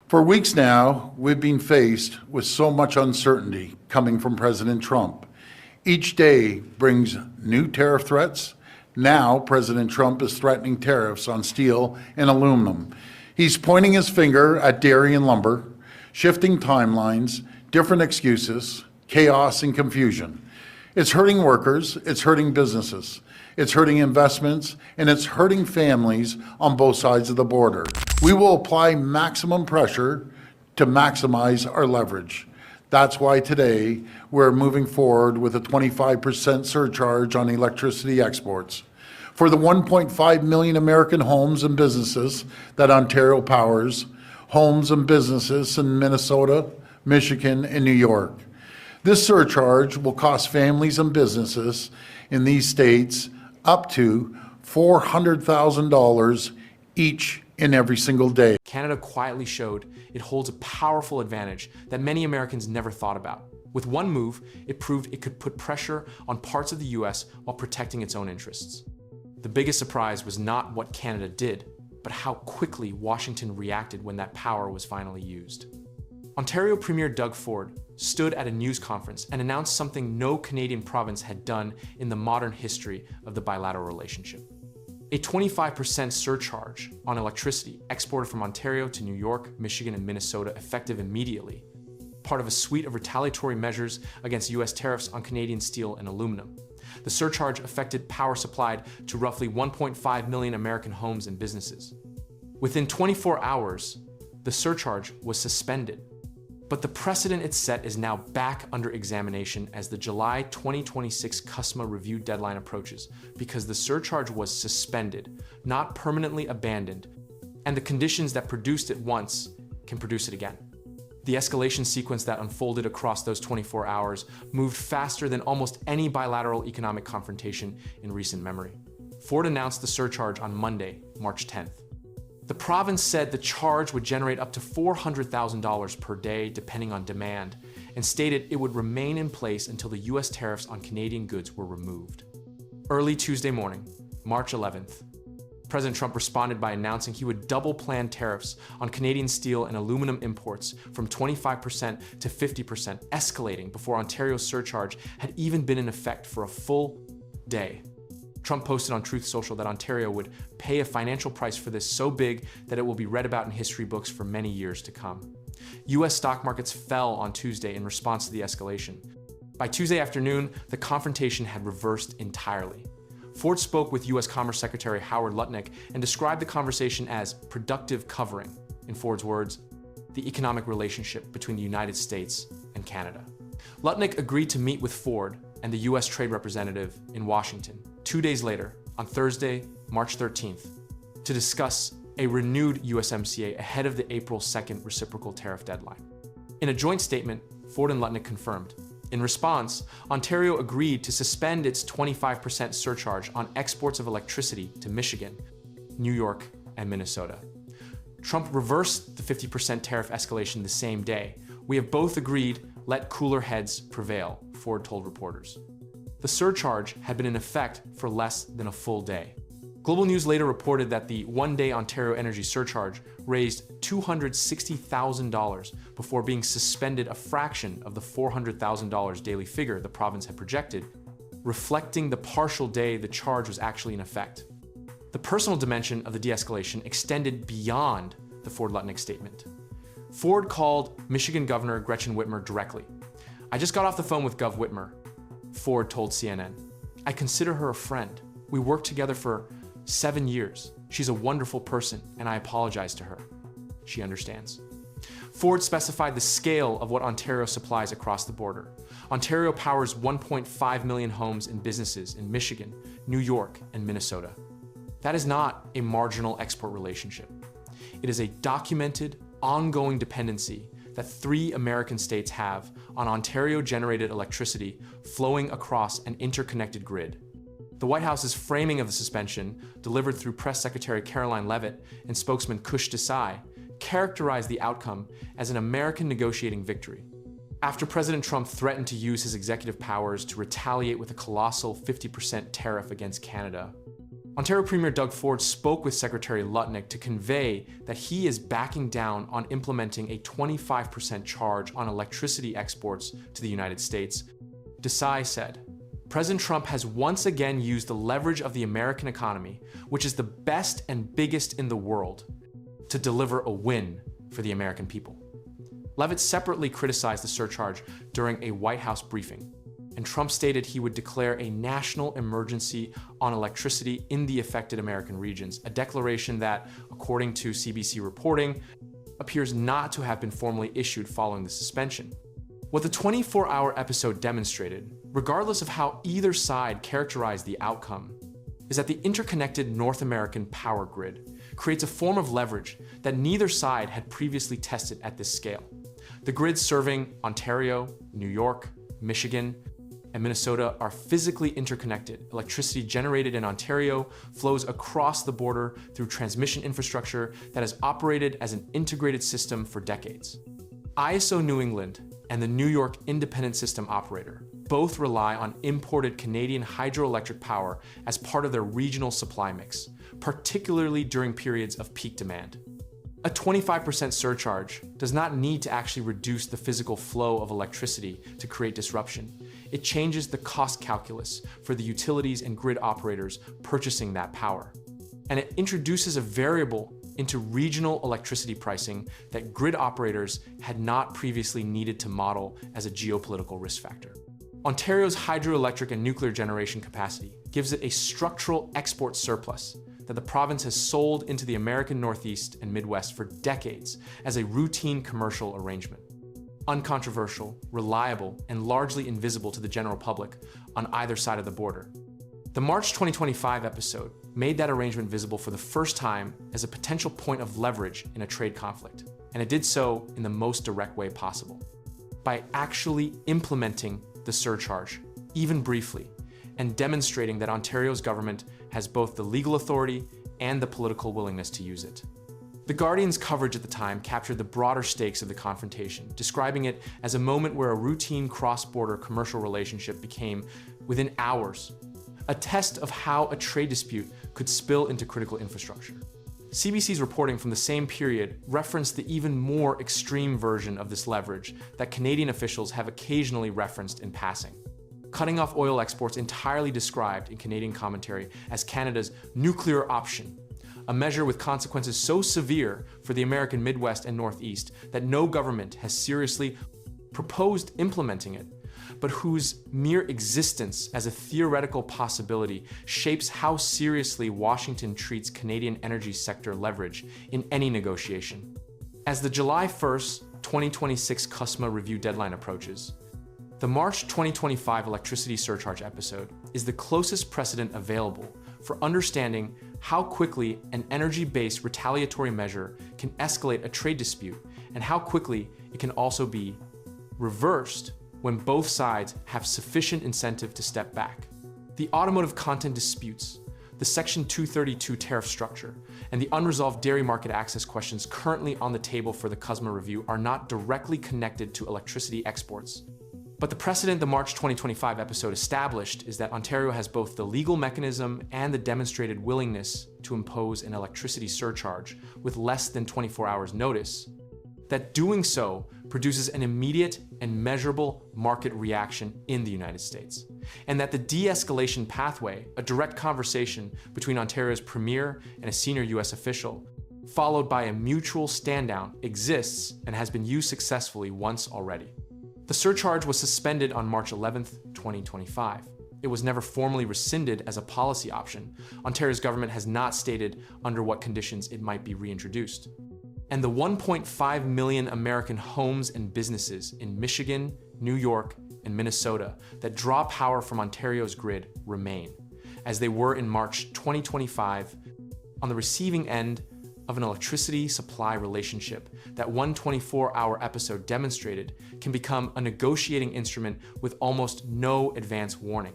For weeks now, we've been faced with so much uncertainty coming from President Trump. Each day brings new tariff threats. Now, President Trump is threatening tariffs on steel and aluminum. He's pointing his finger at dairy and lumber, shifting timelines, different excuses, chaos and confusion. It's hurting workers, it's hurting businesses, it's hurting investments, and it's hurting families on both sides of the border. We will apply maximum pressure to maximize our leverage. That's why today we're moving forward with a 25% surcharge on electricity exports. For the 1.5 million American homes and businesses that Ontario powers, homes and businesses in Minnesota, Michigan, and New York. This surcharge will cost families and businesses in these states up to $400,000 each and every single day. Canada quietly showed it holds a powerful advantage that many Americans never thought about. With one move, it proved it could put pressure on parts of the US while protecting its own interests. The biggest surprise was not what Canada did, but how quickly Washington reacted when that power was finally used. Ontario Premier Doug Ford stood at a news conference and announced something no Canadian province had done in the modern history of the bilateral relationship. A 25% surcharge on electricity exported from Ontario to New York, Michigan, and Minnesota effective immediately, part of a suite of retaliatory measures against US tariffs on Canadian steel and aluminum. The surcharge affected power supplied to roughly 1.5 million American homes and businesses. Within 24 hours, the surcharge was suspended. But the precedent it set is now back under examination as the July 2026 CUSMA review deadline approaches, because the surcharge was suspended, not permanently abandoned, and the conditions that produced it once can produce it again. The escalation sequence that unfolded across those 24 hours moved faster than almost any bilateral economic confrontation in recent memory. Ford announced the surcharge on Monday, March 10th. The province said the charge would generate up to $400,000 per day depending on demand, and stated it would remain in place until the US tariffs on Canadian goods were removed. Early Tuesday morning, March 11th, President Trump responded by announcing he would double planned tariffs on Canadian steel and aluminum imports from 25% to 50%, escalating before Ontario's surcharge had even been in effect for a full day. Trump posted on Truth Social that Ontario would pay a financial price for this so big that it will be read about in history books for many years to come. US stock markets fell on Tuesday in response to the escalation. By Tuesday afternoon, the confrontation had reversed entirely. Ford spoke with US Commerce Secretary Howard Lutnick and described the conversation as productive covering, in Ford's words, the economic relationship between the United States and Canada. Lutnick agreed to meet with Ford and the US trade representative in Washington 2 days later, on Thursday, March 13th, to discuss a renewed USMCA ahead of the April 2nd reciprocal tariff deadline. In a joint statement, Ford and Lutnick confirmed. In response, Ontario agreed to suspend its 25% surcharge on exports of electricity to Michigan, New York, and Minnesota. Trump reversed the 50% tariff escalation the same day. We have both agreed, let cooler heads prevail, Ford told reporters. The surcharge had been in effect for less than a full day. Global News later reported that the one-day Ontario energy surcharge raised $260,000 before being suspended, a fraction of the $400,000 daily figure the province had projected, reflecting the partial day the charge was actually in effect. The personal dimension of the de-escalation extended beyond the Ford-Lutnick statement. Ford called Michigan Governor Gretchen Whitmer directly. "I just got off the phone with Gov. Whitmer," Ford told CNN. "I consider her a friend. We worked together for 7 years. She's a wonderful person, and I apologize to her. She understands." Ford specified the scale of what Ontario supplies across the border. Ontario powers 1.5 million homes and businesses in Michigan, New York, and Minnesota. That is not a marginal export relationship. It is a documented, ongoing dependency that 3 American states have on Ontario-generated electricity flowing across an interconnected grid. The White House's framing of the suspension, delivered through Press Secretary Caroline Leavitt and spokesman Kush Desai, characterized the outcome as an American negotiating victory. After President Trump threatened to use his executive powers to retaliate with a colossal 50% tariff against Canada, Ontario Premier Doug Ford spoke with Secretary Lutnick to convey that he is backing down on implementing a 25% charge on electricity exports to the United States. Desai said, President Trump has once again used the leverage of the American economy, which is the best and biggest in the world, to deliver a win for the American people. Leavitt separately criticized the surcharge during a White House briefing, and Trump stated he would declare a national emergency on electricity in the affected American regions, a declaration that, according to CBC reporting, appears not to have been formally issued following the suspension. What the 24-hour episode demonstrated, regardless of how either side characterized the outcome, is that the interconnected North American power grid creates a form of leverage that neither side had previously tested at this scale. The grids serving Ontario, New York, Michigan, and Minnesota are physically interconnected. Electricity generated in Ontario flows across the border through transmission infrastructure that has operated as an integrated system for decades. ISO New England and the New York Independent System Operator both rely on imported Canadian hydroelectric power as part of their regional supply mix, particularly during periods of peak demand. A 25% surcharge does not need to actually reduce the physical flow of electricity to create disruption. It changes the cost calculus for the utilities and grid operators purchasing that power. And it introduces a variable into regional electricity pricing that grid operators had not previously needed to model as a geopolitical risk factor. Ontario's hydroelectric and nuclear generation capacity gives it a structural export surplus that the province has sold into the American Northeast and Midwest for decades as a routine commercial arrangement. Uncontroversial, reliable, and largely invisible to the general public on either side of the border. The March 2025 episode made that arrangement visible for the first time as a potential point of leverage in a trade conflict, and it did so in the most direct way possible, by actually implementing the surcharge, even briefly, and demonstrating that Ontario's government has both the legal authority and the political willingness to use it. The Guardian's coverage at the time captured the broader stakes of the confrontation, describing it as a moment where a routine cross-border commercial relationship became, within hours, a test of how a trade dispute could spill into critical infrastructure. CBC's reporting from the same period referenced the even more extreme version of this leverage that Canadian officials have occasionally referenced in passing. Cutting off oil exports entirely described in Canadian commentary as Canada's nuclear option, a measure with consequences so severe for the American Midwest and Northeast that no government has seriously proposed implementing it, but whose mere existence as a theoretical possibility shapes how seriously Washington treats Canadian energy sector leverage in any negotiation. As the July 1st, 2026 CUSMA review deadline approaches, the March 2025 electricity surcharge episode is the closest precedent available for understanding how quickly an energy-based retaliatory measure can escalate a trade dispute and how quickly it can also be reversed when both sides have sufficient incentive to step back. The automotive content disputes, the Section 232 tariff structure, and the unresolved dairy market access questions currently on the table for the CUSMA review are not directly connected to electricity exports. But the precedent the March 2025 episode established is that Ontario has both the legal mechanism and the demonstrated willingness to impose an electricity surcharge with less than 24 hours notice, that doing so produces an immediate and measurable market reaction in the United States, and that the de-escalation pathway, a direct conversation between Ontario's premier and a senior US official, followed by a mutual stand-down, exists and has been used successfully once already. The surcharge was suspended on March 11th, 2025. It was never formally rescinded as a policy option. Ontario's government has not stated under what conditions it might be reintroduced. And the 1.5 million American homes and businesses in Michigan, New York, and Minnesota that draw power from Ontario's grid remain, as they were in March 2025, on the receiving end of an electricity supply relationship that one 24-hour episode demonstrated can become a negotiating instrument with almost no advance warning.